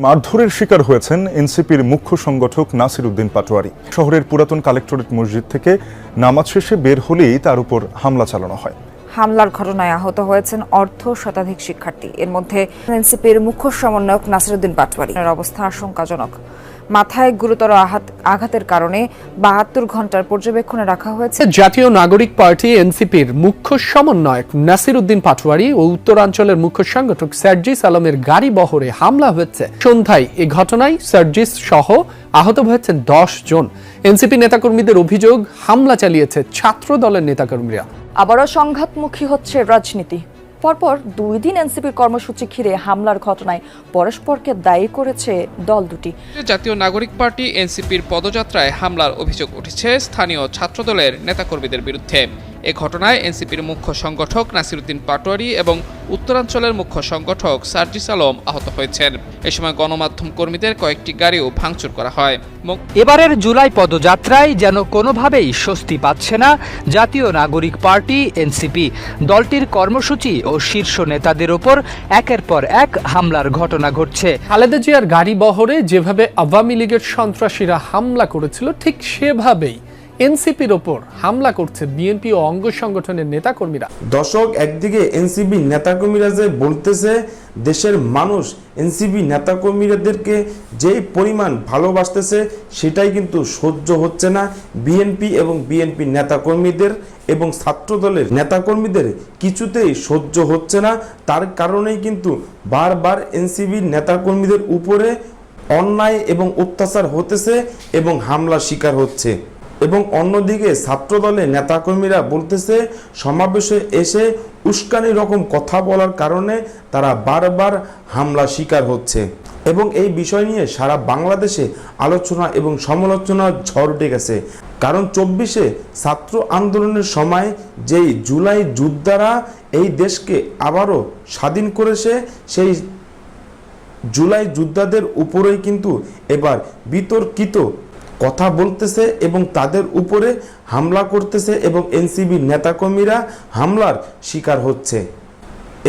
মারধরের শিকার হয়েছেন এনসিপির মুখ্য সংগঠক নাসির উদ্দিন পাটোয়ারি। শহরের পুরাতন কালেক্টরেট মসজিদ থেকে নামাজ শেষে বের হলেই তার উপর হামলা চালানো হয়। হামলার ঘটনায় আহত হয়েছেন অর্ধ শতাধিক শিক্ষার্থী। এর মধ্যে এনসিপির মুখ্য সমন্বয়ক নাসির উদ্দিন পাটোয়ারি। অবস্থা আশঙ্কাজনক। মাথায় গুরুতর আঘাতের কারণে ৭২ ঘন্টার পর্যবেক্ষণে রাখা হয়েছে। জাতীয় নাগরিক পার্টি এনসিপির মুখ্য সমন্বয়ক নাসির উদ্দিন পাটোয়ারি ও উত্তরাঞ্চলের মুখ্য সংগঠক সার্জিস আলমের গাড়ি বহরে হামলা হয়েছে। সন্ধ্যায় এই ঘটনায় সার্জিস সহ আহত হয়েছেন ১০ জন। এনসিপি নেতাকর্মীদের অভিযোগ, হামলা চালিয়েছে ছাত্র দলের নেতাকর্মীরা। আবারও সংঘাতমুখী হচ্ছে রাজনীতি। পরপর ২ দিন এনসিপির কর্মসূচি ঘিরে হামলার ঘটনায় পরস্পরকে দায়ী করেছে দল দুটি। জাতীয় নাগরিক পার্টি এনসিপির পদযাত্রায় হামলার অভিযোগ উঠেছে স্থানীয় ছাত্রদলের নেতাকর্মীদের বিরুদ্ধে। এ ঘটনায় এনসিপির মুখ্য সংগঠক নাসির উদ্দিন পাটোয়ারি এবং উত্তরাঞ্চলের মুখ্য সংগঠক সার্জিস আলম আহত হয়েছেন। এ সময় গণমাধ্যম কর্মীদের কয়েকটি গাড়িও ভাঙচুর করা হয়। এবারের জুলাই পদযাত্রায় যেন কোনোভাবেই স্বস্তি পাচ্ছে না জাতীয় নাগরিক পার্টি এনসিপি। দলটির কর্মসূচি ও শীর্ষ নেতাদের ওপর একের পর এক হামলার ঘটনা ঘটছে। খালেদা জিয়ার গাড়ি বহরে যেভাবে আওয়ামী লীগের সন্ত্রাসীরা হামলা করেছিল, ঠিক সেভাবেই এনসিপির ওপর হামলা করছে বিএনপি ও অঙ্গ সংগঠনের নেতাকর্মীরা। দর্শক, একদিকে এনসিপি নেতাকর্মীরা যে বলতেছে দেশের মানুষ এনসিপি নেতাকর্মীদেরকে যে পরিমাণ ভালোবাসতেছে সেটাই কিন্তু সহ্য হচ্ছে না বিএনপি এবং বিএনপি নেতাকর্মীদের এবং ছাত্র দলের নেতাকর্মীদের কিছুতেই সহ্য হচ্ছে না। তার কারণেই কিন্তু বারবার এনসিপি নেতাকর্মীদের উপরে অন্যায় এবং অত্যাচার হতেছে এবং হামলার শিকার হচ্ছে। এবং অন্যদিকে ছাত্র দলের নেতাকর্মীরা বলতেছে সমাবেশে এসে উস্কানি রকম কথা বলার কারণে তারা বারবার হামলা শিকার হচ্ছে। এবং এই বিষয় নিয়ে সারা বাংলাদেশে আলোচনা এবং সমালোচনার ঝড় উঠে গেছে। কারণ ২৪শে ছাত্র আন্দোলনের সময় যেই জুলাই যোদ্ধারা এই দেশকে আবারও স্বাধীন করেছে, সেই জুলাই যোদ্ধাদের উপরেই কিন্তু এবার বিতর্কিত কথা বলতেছে এবং তাদের উপরে হামলা করতেছে এবং এনসিপি নেতাকর্মীরা হামলার শিকার হচ্ছে।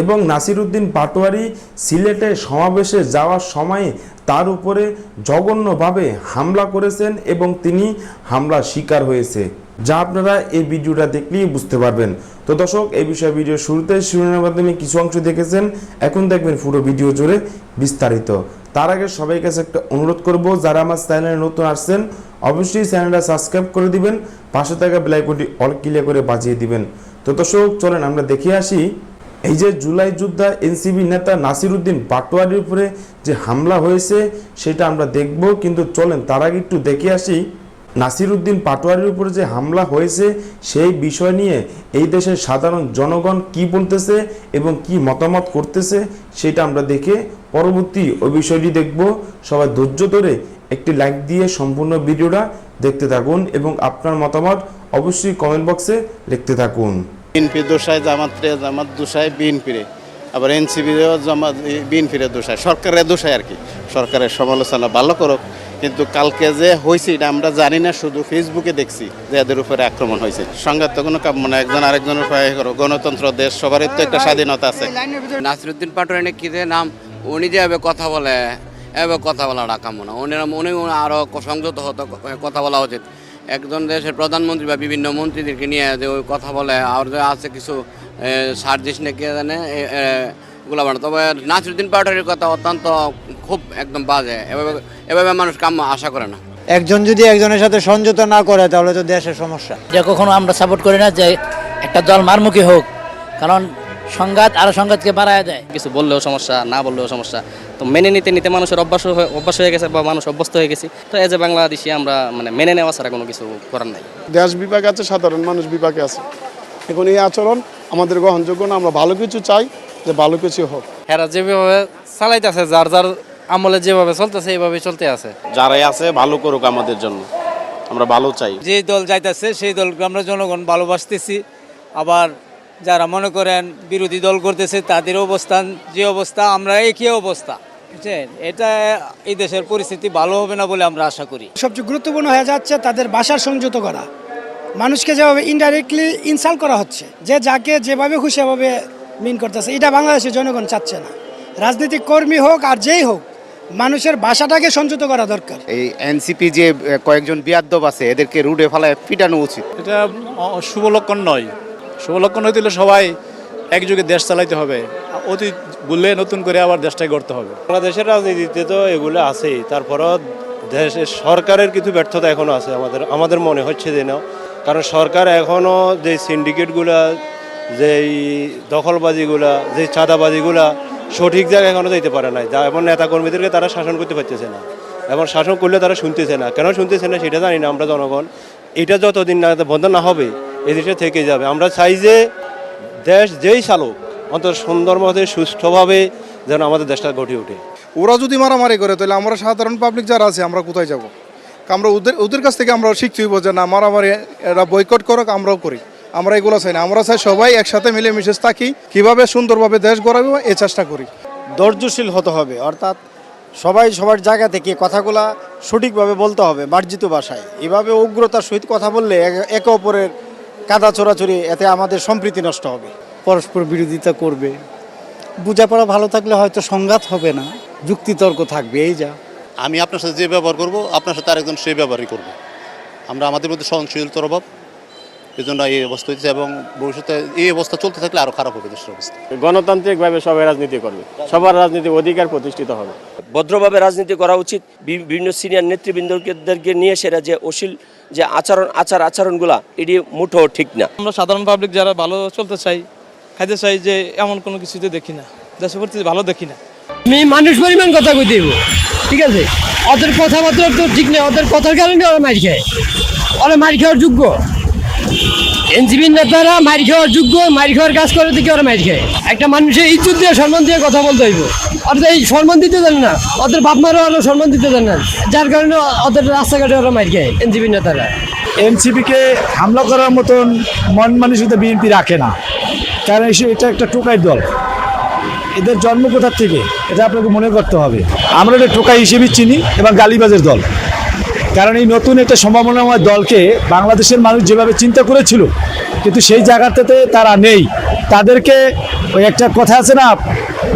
এবং নাসির উদ্দিন পাটোয়ারি সিলেটে সমাবেশে যাওয়ার সময়ে তার উপরে জঘন্যভাবে হামলা করেছেন এবং তিনি হামলার শিকার হয়েছে, যা আপনারা এই ভিডিওটা দেখলেই বুঝতে পারবেন। তো দর্শক, এই বিষয়ে ভিডিও শুরুতে শিরোনামের মাধ্যমে কিছু অংশ দেখেছেন, এখন দেখবেন পুরো ভিডিও জুড়ে বিস্তারিত। তার আগে সবাই কাছে একটা অনুরোধ করব, যারা আমার চ্যানেলে নতুন আসছেন অবশ্যই চ্যানেলটা সাবস্ক্রাইব করে দিবেন, পাশে থাকা বেল আইকনটি অল ক্লিক করে বাজিয়ে দিবেন। তো দর্শক, চলেন আমরা দেখে আসি এই যে জুলাই যোদ্ধা এনসিপি নেতা নাসির উদ্দিন পাটোয়ারির উপরে যে হামলা হয়েছে সেটা আমরা দেখব। কিন্তু চলেন তার আগে একটু দেখে আসি নাসির উদ্দিন পাটোয়ারির উপরে যে হামলা হয়েছে সেই বিষয় নিয়ে এই দেশের সাধারণ জনগণ কি বলতেছে এবং কি মতামত করতেছে সেটা আমরা দেখে পরবর্তী ওই বিষয়টি দেখব। সবাই ধৈর্য ধরে একটি লাইক দিয়ে সম্পূর্ণ ভিডিওটা দেখতে থাকুন এবং আপনার মতামত অবশ্যই কমেন্ট বক্সে লিখতে থাকুন। বিএনপি দোষায় জামাতরে, জামাত দোষায় বিএনপিরে, আবার এনসিপিরেও জামাত বিএনপিরে দোষায়, সরকারের দোষায় আর কি। সরকারের সমালোচনা ভালো করুক, কিন্তু কালকে যে হয়েছে এটা আমরা জানি না, শুধু ফেসবুকে দেখছি যে এদের উপরে আক্রমণ হয়েছে। সংঘাত তো কোনো কাম্য না, একজন আরেকজনের উপরে করো। গণতন্ত্র দেশ, সবারই তো একটা স্বাধীনতা আছে। নাসির উদ্দিন পাটোয়ারি কি যে নাম, উনি যে এভাবে কথা বলে, এভাবে কথা বলা কাম্য না। উনি আরও সংযত হতো, কথা বলা উচিত। একজন দেশের প্রধানমন্ত্রী বা বিভিন্ন মন্ত্রীদেরকে নিয়ে যে ওই কথা বলে, আর যে আছে কিছু সার্জিস নাকি জানে এগুলো বানা। তবে নাসির উদ্দিন পাটোয়ারির কথা অত্যন্ত খুব একদম বাজে। এভাবে মানুষ কাম্য আশা করে না। একজন যদি একজনের সাথে সংযত না করে তাহলে তো দেশের সমস্যা। এটা কখনো আমরা সাপোর্ট করি না যে একটা দল মারমুখী হোক, কারণ সংঘাত আরো সংঘাতকে বাড়ায় দেয়। কিছু বললেও সমস্যা, না বললেও সমস্যা। তো মেনে নিতে মানুষের অভ্যাস হয়ে গেছে বা মানুষ অভ্যস্ত হয়ে গেছে। তো এই যে বাংলাদেশি আমরা মেনে নেওয়া ছাড়া কোনো কিছু করার নাই। দেশ বিভাগ আছে, সাধারণ মানুষ বিভাগে আছে। এখন এই আচরণ আমাদের গ্রহণযোগ্য না। আমরা ভালো কিছু চাই, যে ভালো কিছু হোক। এরা যেভাবে চালাইতেছে, যার যার আমলে যেভাবে চলতেছে এইভাবে চলতে আছে। যারাই আছে ভালো করুক আমাদের জন্য, আমরা ভালো চাই। যে দল যাইতেছে সেই দলকে আমরা জনগণ ভালোবাসতেছি। আবার যারা মনে করেন বিরোধী দল করতেছে তাদের অবস্থান যে অবস্থা, আমরা একই অবস্থা। বুঝছেন, এটা এই দেশের পরিস্থিতি ভালো হবে না বলে আমরা আশা করি। সবচেয়ে গুরুত্বপূর্ণ হয়ে যাচ্ছে তাদের ভাষার সংযত করা। মানুষকে যেভাবে ইনডাইরেক্টলি ইনসাল্ট করা হচ্ছে, যে যাকে যেভাবে খুশি সেভাবে মিন করতেছে, এটা বাংলাদেশের জনগণ চাচ্ছে না। রাজনৈতিক কর্মী হোক আর যেই হোক, মানুষের ভাষাটাকে সংযত করা দরকার। এই এনসিপি যে কয়েকজন বিয়াদ্দব আছে এদেরকে রুডে ফেলায় পিটানো উচিত। এটা শুভ লক্ষণ নয়। শুভ লক্ষণ হইতে হলে সবাই একযোগে দেশ চালাইতে হবে, অতীত ভুলে নতুন করে আবার দেশটাই গড়তে হবে। বাংলাদেশের রাজনীতিতে তো এগুলো আছেই, তারপরও দেশের সরকারের কিছু ব্যর্থতা এখনও আছে আমাদের মনে হচ্ছে যে না, কারণ সরকার এখনও যে সিন্ডিকেটগুলা, যেই দখলবাজিগুলা, যে চাঁদাবাজিগুলা সঠিক জায়গায় এখনও যেতে পারে না। এবং নেতাকর্মীদেরকে তারা শাসন করতে পারতেছে না, এবং শাসন করলে তারা শুনতেছে না। কেন শুনতেছে না সেটা জানি না আমরা জনগণ। এটা যতদিন না বন্ধ না হবে এই দেশে থেকে যাবে। আমরা চাই যে দেশ যেই চালক অন্তত সুন্দরভাবে সুষ্ঠুভাবে যেন আমাদের দেশটা গড়ে ওঠে। ওরা যদি মারামারি করে তাহলে আমরা সাধারণ পাবলিক যারা আছে আমরা কোথায় যাব? আমরা ওদের কাছ থেকে আমরা শিখতে হইব যে না, মারামারি এরা বয়কট করুক, আমরাও করি। আমরা এগুলো চাই না, আমরা চাই সবাই একসাথে মিলে মিশে থাকি, কীভাবে সুন্দরভাবে দেশ গড়াবে এই চেষ্টা করি। ধৈর্যশীল হতে হবে, অর্থাৎ সবাই সবার জায়গা থেকে কথাগুলা সঠিকভাবে বলতে হবে, মার্জিত ভাষায়। এভাবে উগ্রতার সহিত কথা বললে একে অপরের কাদা চোরাচুরি, এতে আমাদের সম্প্রীতি নষ্ট হবে। পরস্পর বিরোধিতা করবে, বোঝাপড়া ভালো থাকলে হয়তো সংঘাত হবে না, যুক্তিতর্ক থাকবে। এই যা আমি আপনার সাথে যে ব্যবহার করব, আপনার সাথে আরেকজন সেই ব্যবহারই করবো। আমরা আমাদের মধ্যে সহনশীলতার অভাব, এই জন্য এই অবস্থা হয়েছে, এবং ভবিষ্যতে এই অবস্থা চলতে থাকলে আরও খারাপ হবে দেশের অবস্থা। গণতান্ত্রিকভাবে সবাই রাজনীতি করবে, সবার রাজনীতির অধিকার প্রতিষ্ঠিত হবে। ভদ্রভাবে রাজনীতি করা উচিত। বিভিন্ন সিনিয়র নেতৃবৃন্দদেরকে নিয়ে সেরা যে অশ্লীল যে আচরণগুলা এটি মুঠো ঠিক না। আমরা সাধারণ পাবলিক যারা ভালো চলতে চাই, খাইতে চাই, যে এমন কোনো কিছুতে দেখি না, দেশের প্রতি ভালো দেখি না। আমি মানুষ পরিমাণ কথা কই দেব, ঠিক আছে? ওদের কথাবার্তা তো ঠিক নেই, ওদের কথার কারণে ওরা মার খায়, ওরা মার খাওয়ার যোগ্য। এনসিপির নেতারা মার খাওয়ার যোগ্য, মার খাওয়ার কাজ করে দেখে ওরা মার খায়। একটা মানুষের ইজ্জত দিয়ে সম্মান দিয়ে কথা বলতে হইব। অর্থাৎ এই সম্মান দিতে জানে না, ওদের বাপ মারা ওরা সম্মান দিতে জানে না, যার কারণে ওদের রাস্তাঘাটে ওরা মার খায় এনসিপির নেতারা। এনসিপিকে হামলা করার মতন মন মানসিকতা বিএনপি রাখে না, কারণ এটা একটা টোকাই দল। এদের জন্ম কোথার থেকে এটা আপনাকে মনে করতে হবে। আমরা এটা টোকাই হিসেবে চিনি এবং গালিবাজের দল, কারণ এই নতুন একটা সম্ভাবনাময় দলকে বাংলাদেশের মানুষ যেভাবে চিন্তা করেছিল, কিন্তু সেই জায়গাটাতে তারা নেই। তাদেরকে ওই একটা কথা আছে না,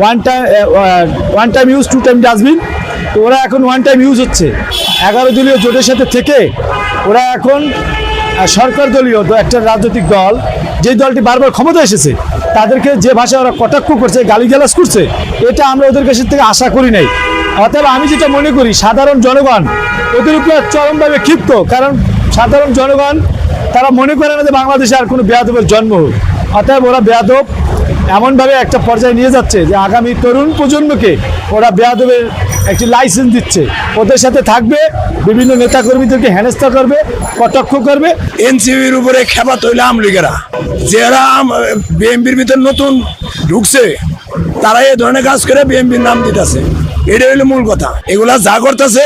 one time use to time dustbin, তো ওরা এখন ওয়ান টাইম ইউজ হচ্ছে। 11 দলীয় জোটের সাথে থেকে ওরা এখন সরকার দলীয় একটা রাজনৈতিক দল, যে দলটি বারবার ক্ষমতা এসেছে, তাদেরকে যে ভাষা ওরা কটাক্ষ করছে, গালিগালাজ করছে, এটা আমরা ওদের কাছ থেকে আশা করি নাই। অতএব আমি যেটা মনে করি, সাধারণ জনগণ ওদের উপর চরমভাবে ক্ষিপ্ত, কারণ সাধারণ জনগণ তারা মনে করে না যে বাংলাদেশে আর কোনো বেয়াদবের জন্ম হোক। অতএব ওরা বেয়াদব এমনভাবে একটা পর্যায়ে নিয়ে যাচ্ছে যে আগামী তরুণ প্রজন্মকে ওরা বেয়াদবের একটি লাইসেন্স দিচ্ছে। ওদের সাথে থাকবে, বিভিন্ন নেতাকর্মীদেরকে হেনস্থা করবে, কটাক্ষ করবে। এনসিপির উপরে খেপা তৈল আমলিগেরা, যারা বিএনপির ভিতরে নতুন ঢুকছে, তারা এই ধরনের কাজ করে বিএনপির নাম দিতেছে। এটা হইলো মূল কথা। এগুলা যা করতেছে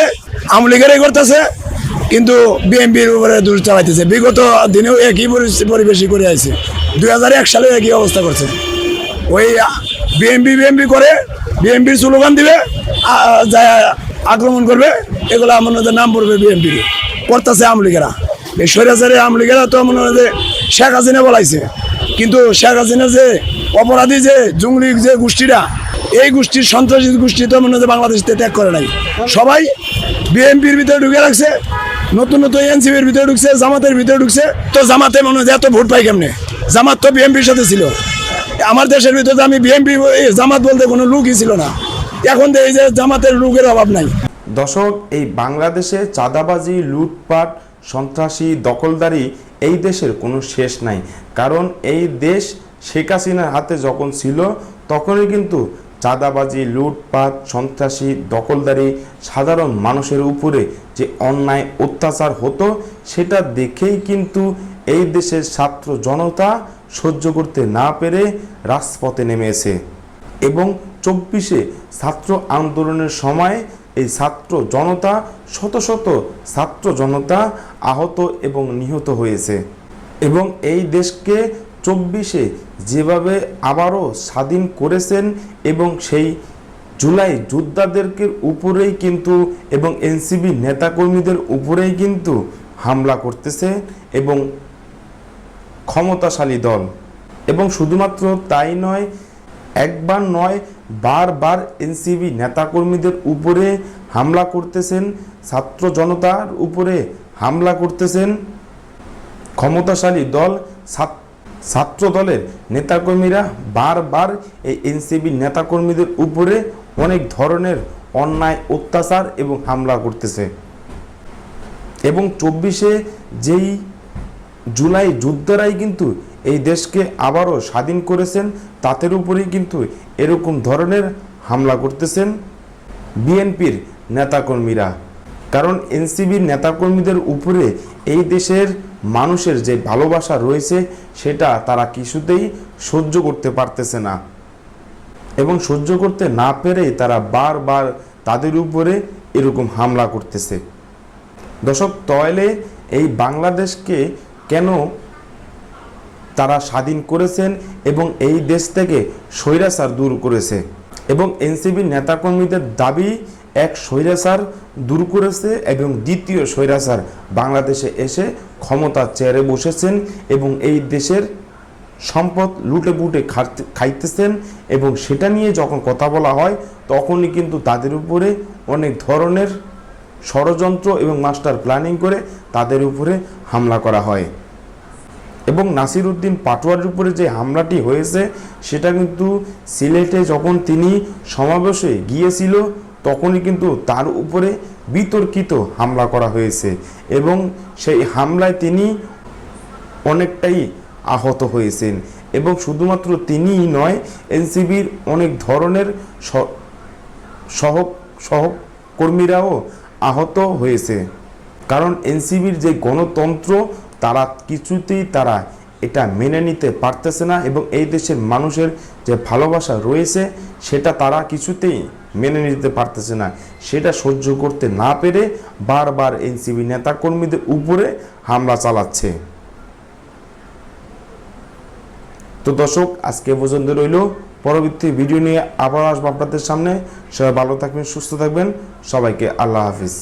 আমলিগেরাই করতেছে, কিন্তু বিএনপির উপরে দোষ চালাইতেছে। বিগত দিনেও একই পরিবেশই করে আছে, 2001 সালে একই অবস্থা করছে। ওই বিএনপি করে, বিএনপির স্লোগান দিবে, যা আক্রমণ করবে, এগুলো মনে হয় নাম পড়বে বিএনপির করতেছে আমলিগেরা। এই স্বৈরাচারী আমলিগেরা তো মনে হয় যে শেখ হাসিনা বলাইছে, কিন্তু শেখ হাসিনা যে অপরাধী যে জঙ্গলি যে গোষ্ঠীরা, এই গোষ্ঠীর সন্ত্রাসী গোষ্ঠী তো মনে হয় বাংলাদেশ ত্যাগ করে নাই। সবাই বিএনপির ভিতরে ঢুকে রাখছে, নতুন নতুন এনসিপির ভিতরে ঢুকছে, জামাতের ভিতরে ঢুকছে। তো জামাতে মনে হয় এত ভোট পাই কেমনে? জামাত তো বিএনপির সাথে ছিল। আমার দেশের ভিতরে আমি বিএনপি জামাত বলতে কোনো লোকই ছিল না। এখন এই যে জামাতের লোকের অভাব নাই। দর্শক, এই বাংলাদেশে চাঁদাবাজি, লুটপাট, সন্ত্রাসী, দখলদারি এই দেশের কোনো শেষ নাই। কারণ এই দেশ শেখ হাসিনার হাতে যখন ছিল, তখনই কিন্তু চাঁদাবাজি, লুটপাট, সন্ত্রাসী, দখলদারি, সাধারণ মানুষের উপরে যে অন্যায় অত্যাচার হতো, সেটা দেখেই কিন্তু এই দেশের ছাত্র জনতা সহ্য করতে না পেরে রাজপথে নেমেছে। এবং 24-এ ছাত্র আন্দোলনের সময় এই ছাত্র জনতা, শত শত ছাত্র জনতা আহত এবং নিহত হয়েছে। এবং এই দেশকে 24-এ যেভাবে আবারও স্বাধীন করেছেন, এবং সেই জুলাই যোদ্ধাদেরকে উপরেই কিন্তু এবং এনসিপি নেতাকর্মীদের উপরেই কিন্তু হামলা করতেছে এবং ক্ষমতাশালী দল। এবং শুধুমাত্র তাই নয়, একবার নয়, বারবার এনসিপি নেতাকর্মীদের উপরে হামলা করতেছেন, ছাত্র জনতার উপরে হামলা করতেছেন। ক্ষমতাশালী দল ছাত্র দলের নেতাকর্মীরা বারবার এই এনসিপি নেতাকর্মীদের উপরে অনেক ধরনের অন্যায়, অত্যাচার এবং হামলা করতেছে। এবং 24শে যেই জুলাই যোদ্ধারাই কিন্তু এই দেশকে আবারও স্বাধীন করেছেন, তাদের উপরেই কিন্তু এরকম ধরনের হামলা করতেছেন বিএনপির নেতাকর্মীরা। কারণ এনসিবির নেতাকর্মীদের উপরে এই দেশের মানুষের যে ভালোবাসা রয়েছে সেটা তারা কিছুতেই সহ্য করতে পারতেছে না, এবং সহ্য করতে না পেরে তারা বারবার তাদের উপরে এরকম হামলা করতেছে। দর্শক, তাহলে এই বাংলাদেশকে কেন তারা স্বাধীন করেছেন এবং এই দেশ থেকে স্বৈরাচার দূর করেছে, এবং এনসিবির নেতাকর্মীদের দাবি এক স্বৈরাচার দূর করেছে এবং দ্বিতীয় স্বৈরাচার বাংলাদেশে এসে ক্ষমতার চেয়ারে বসেছেন এবং এই দেশের সম্পদ লুটে পুটে খাইতেছেন। এবং সেটা নিয়ে যখন কথা বলা হয় তখনই কিন্তু তাদের উপরে অনেক ধরনের ষড়যন্ত্র এবং মাস্টার প্ল্যানিং করে তাদের উপরে হামলা করা হয়। এবং নাসির উদ্দিন পাটোয়ারির উপরে যে হামলাটি হয়েছে সেটা কিন্তু সিলেটে যখন তিনি সমাবেশে গিয়েছিল তখনই কিন্তু তার উপরে বিতর্কিত হামলা করা হয়েছে, এবং সেই হামলায় তিনি অনেকটাই আহত হয়েছেন। এবং শুধুমাত্র তিনিই নয়, এনসিবির অনেক ধরনের সহকর্মীরাও আহত হয়েছে। কারণ এনসিবির যে গণতন্ত্র তারা কিছুতেই তারা এটা মেনে নিতে পারতেছে না, এবং এই দেশের মানুষের যে ভালোবাসা রয়েছে সেটা তারা কিছুতেই মেনে নিতে পারতেছে না। সেটা সহ্য করতে না পেরে বারবার এনসিবি নেতাকর্মীদের উপরে হামলা চালাচ্ছে। তো দর্শক, আজকে পর্যন্ত রইল। পরবর্তী ভিডিও নিয়ে আবার আসবো আপনাদের সামনে। সবাই ভালো থাকবেন, সুস্থ থাকবেন। সবাইকে আল্লাহ হাফিজ।